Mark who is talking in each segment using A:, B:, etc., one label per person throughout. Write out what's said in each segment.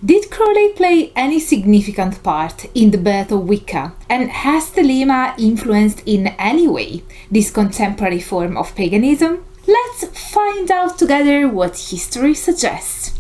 A: Did Crowley play any significant part in the birth of Wicca? And has Thelema influenced in any way this contemporary form of paganism? Let's find out together what history suggests.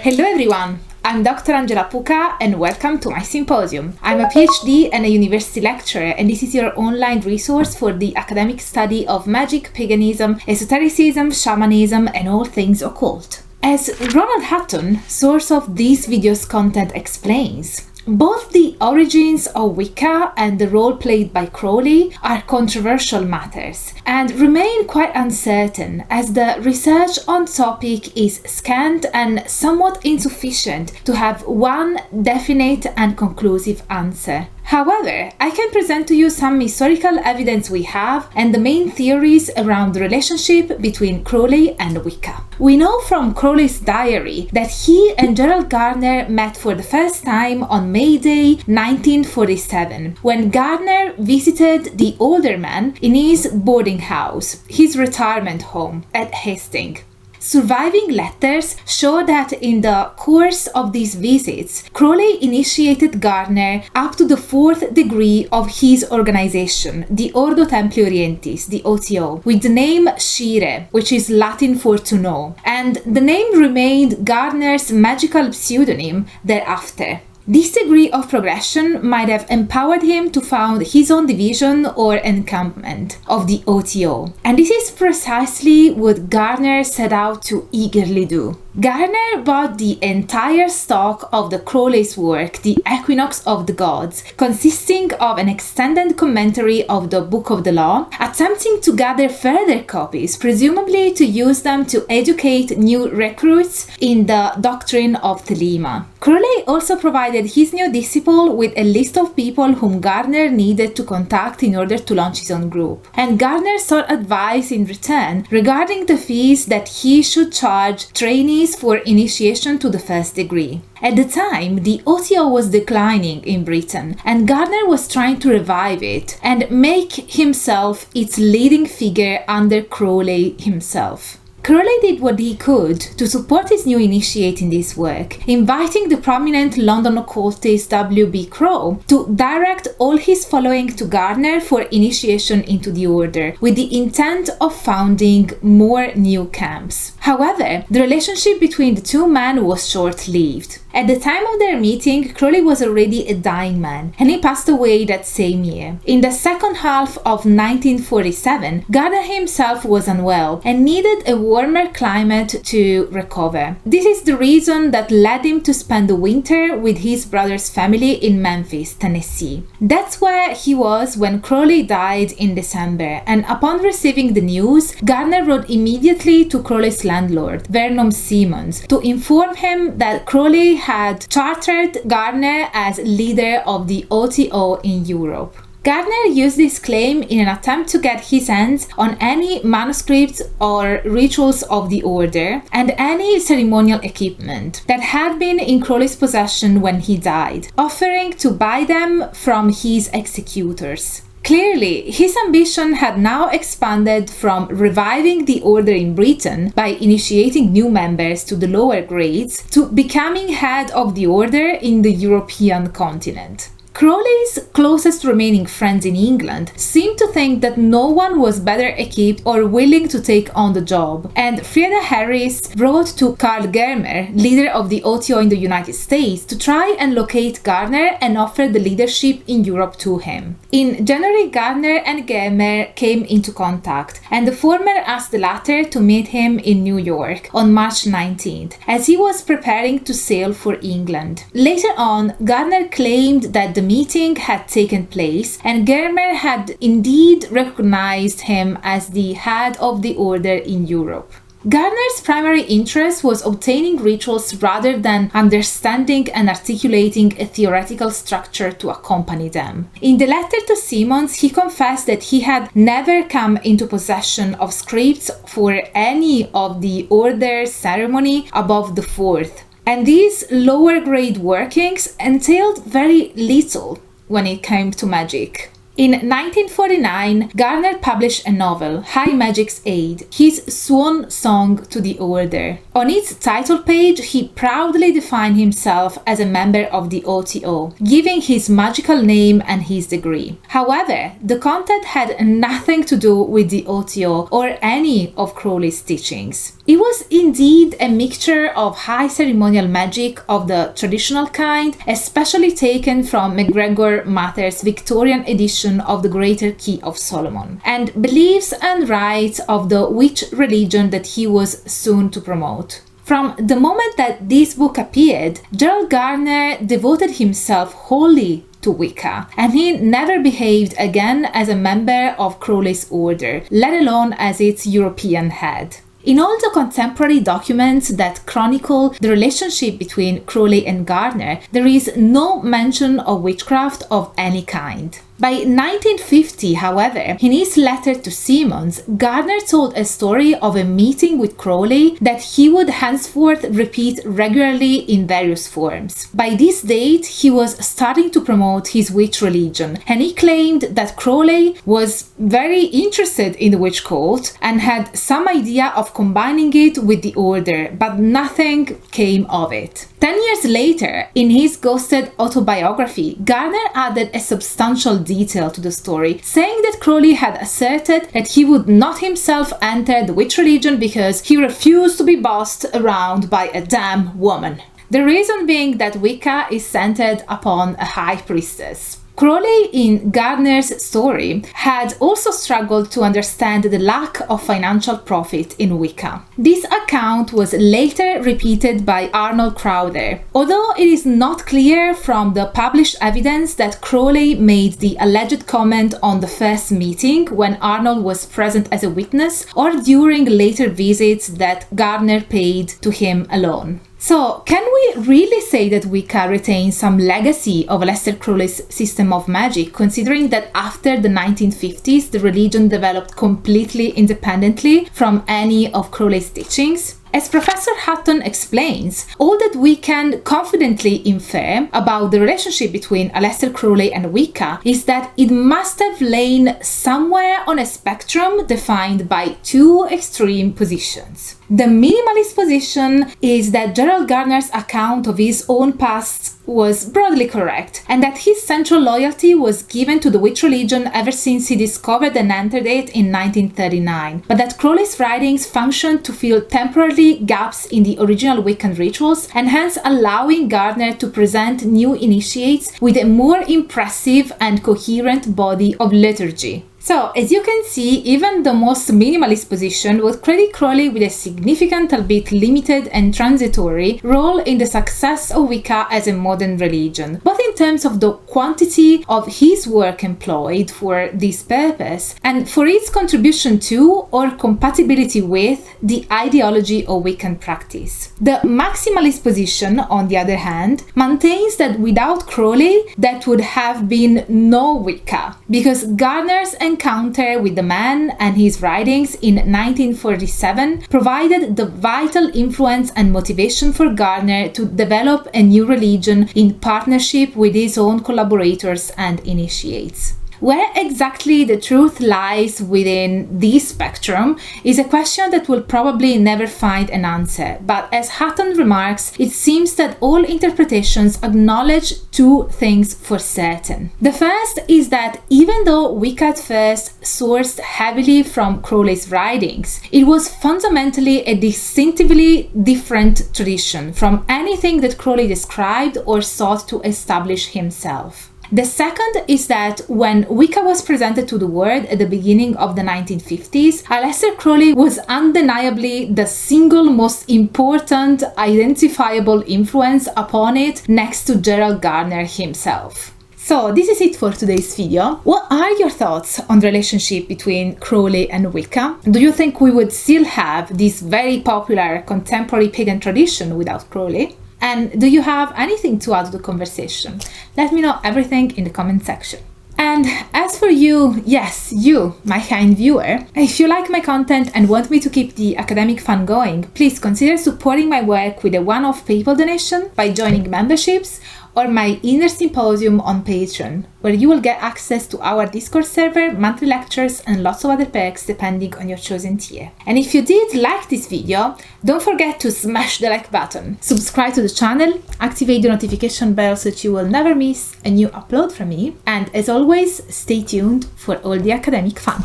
A: Hello everyone! I'm Dr. Angela Puca and welcome to my Symposium. I'm a PhD and a university lecturer, and this is your online resource for the academic study of magic, paganism, esotericism, shamanism, and all things occult. As Ronald Hutton, source of this video's content, explains, both the origins of Wicca and the role played by Crowley are controversial matters and remain quite uncertain, as the research on topic is scant and somewhat insufficient to have one definite and conclusive answer. However, I can present to you some historical evidence we have and the main theories around the relationship between Crowley and Wicca. We know from Crowley's diary that he and Gerald Gardner met for the first time on May Day 1947, when Gardner visited the older man in his boarding house, his retirement home at Hastings. Surviving letters show that in the course of these visits, Crowley initiated Gardner up to the 4th degree of his organization, the Ordo Templi Orientis, the OTO, with the name Scire, which is Latin for to know, and the name remained Gardner's magical pseudonym thereafter. This degree of progression might have empowered him to found his own division or encampment of the OTO, and this is precisely what Gardner set out to eagerly do. Gardner bought the entire stock of the Crowley's work, The Equinox of the Gods, consisting of an extended commentary of the Book of the Law, attempting to gather further copies, presumably to use them to educate new recruits in the doctrine of Thelema. Crowley also provided his new disciple with a list of people whom Gardner needed to contact in order to launch his own group, and Gardner sought advice in return regarding the fees that he should charge trainees for initiation to the first degree. At the time, the OTO was declining in Britain, and Gardner was trying to revive it and make himself its leading figure under Crowley himself. Crowley did what he could to support his new initiate in this work, inviting the prominent London occultist W.B. Crowe to direct all his following to Gardner for initiation into the order, with the intent of founding more new camps. However, the relationship between the two men was short-lived. At the time of their meeting, Crowley was already a dying man, and he passed away that same year. In the second half of 1947, Gardner himself was unwell and needed a warmer climate to recover. This is the reason that led him to spend the winter with his brother's family in Memphis, Tennessee. That's where he was when Crowley died in December, and upon receiving the news, Gardner wrote immediately to Crowley's landlord, Vernon Simmons, to inform him that Crowley had chartered Gardner as leader of the OTO in Europe. Gardner used this claim in an attempt to get his hands on any manuscripts or rituals of the order and any ceremonial equipment that had been in Crowley's possession when he died, offering to buy them from his executors. Clearly, his ambition had now expanded from reviving the order in Britain by initiating new members to the lower grades to becoming head of the order in the European continent. Crowley's closest remaining friends in England seemed to think that no one was better equipped or willing to take on the job, and Frieda Harris wrote to Carl Germer, leader of the OTO in the United States, to try and locate Gardner and offer the leadership in Europe to him. In January, Gardner and Germer came into contact, and the former asked the latter to meet him in New York on March 19th, as he was preparing to sail for England. Later on, Gardner claimed that the meeting had taken place, and Germer had indeed recognized him as the head of the order in Europe. Gardner's primary interest was obtaining rituals rather than understanding and articulating a theoretical structure to accompany them. In the letter to Simmons, he confessed that he had never come into possession of scripts for any of the order's ceremony above the fourth, and these lower grade workings entailed very little. when it came to magic. In 1949, Gardner published a novel, High Magic's Aid, his swan song to the order. On its title page, he proudly defined himself as a member of the OTO, giving his magical name and his degree. However, the content had nothing to do with the OTO or any of Crowley's teachings. It was indeed a mixture of high ceremonial magic of the traditional kind, especially taken from MacGregor Mather's Victorian edition of the Greater Key of Solomon, and beliefs and rites of the witch religion that he was soon to promote. From the moment that this book appeared, Gerald Gardner devoted himself wholly to Wicca, and he never behaved again as a member of Crowley's order, let alone as its European head. In all the contemporary documents that chronicle the relationship between Crowley and Gardner, there is no mention of witchcraft of any kind. By 1950, however, in his letter to Simmons, Gardner told a story of a meeting with Crowley that he would henceforth repeat regularly in various forms. By this date, he was starting to promote his witch religion, and he claimed that Crowley was very interested in the witch cult and had some idea of combining it with the order, but nothing came of it. 10 years later, in his ghosted autobiography, Gardner added a substantial detail to the story, saying that Crowley had asserted that he would not himself enter the witch religion because he refused to be bossed around by a damn woman. The reason being that Wicca is centered upon a high priestess. Crowley, in Gardner's story, had also struggled to understand the lack of financial profit in Wicca. This account was later repeated by Arnold Crowther. Although it is not clear from the published evidence that Crowley made the alleged comment on the first meeting when Arnold was present as a witness, or during later visits that Gardner paid to him alone. So, can we really say that Wicca retains some legacy of Aleister Crowley's system of magic, considering that after the 1950s the religion developed completely independently from any of Crowley's teachings? As Professor Hutton explains, all that we can confidently infer about the relationship between Aleister Crowley and Wicca is that it must have lain somewhere on a spectrum defined by two extreme positions. The minimalist position is that Gerald Gardner's account of his own past was broadly correct, and that his central loyalty was given to the witch religion ever since he discovered and entered it in 1939, but that Crowley's writings functioned to fill temporary gaps in the original Wiccan rituals, and hence allowing Gardner to present new initiates with a more impressive and coherent body of liturgy. So, as you can see, even the most minimalist position would credit Crowley with a significant, albeit limited and transitory, role in the success of Wicca as a modern religion, both in terms of the quantity of his work employed for this purpose, and for its contribution to or compatibility with the ideology of Wiccan practice. The maximalist position, on the other hand, maintains that without Crowley, there would have been no Wicca, because Gardner's encounter with the man and his writings in 1947 provided the vital influence and motivation for Gardner to develop a new religion in partnership with his own collaborators and initiates. Where exactly the truth lies within this spectrum is a question that will probably never find an answer, but as Hutton remarks, it seems that all interpretations acknowledge two things for certain. The first is that even though Wicca at first sourced heavily from Crowley's writings, it was fundamentally a distinctively different tradition from anything that Crowley described or sought to establish himself. The second is that when Wicca was presented to the world at the beginning of the 1950s, Aleister Crowley was undeniably the single most important identifiable influence upon it, next to Gerald Gardner himself. So this is it for today's video. What are your thoughts on the relationship between Crowley and Wicca? Do you think we would still have this very popular contemporary pagan tradition without Crowley? And do you have anything to add to the conversation? Let me know everything in the comment section. And as for you, yes, you, my kind viewer, if you like my content and want me to keep the academic fun going, please consider supporting my work with a one-off PayPal donation by joining memberships or my Inner Symposium on Patreon, where you will get access to our Discord server, monthly lectures, and lots of other perks depending on your chosen tier. And if you did like this video, don't forget to smash the like button, subscribe to the channel, activate the notification bell so that you will never miss a new upload from me, and as always, stay tuned for all the academic fun.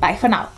A: Bye for now.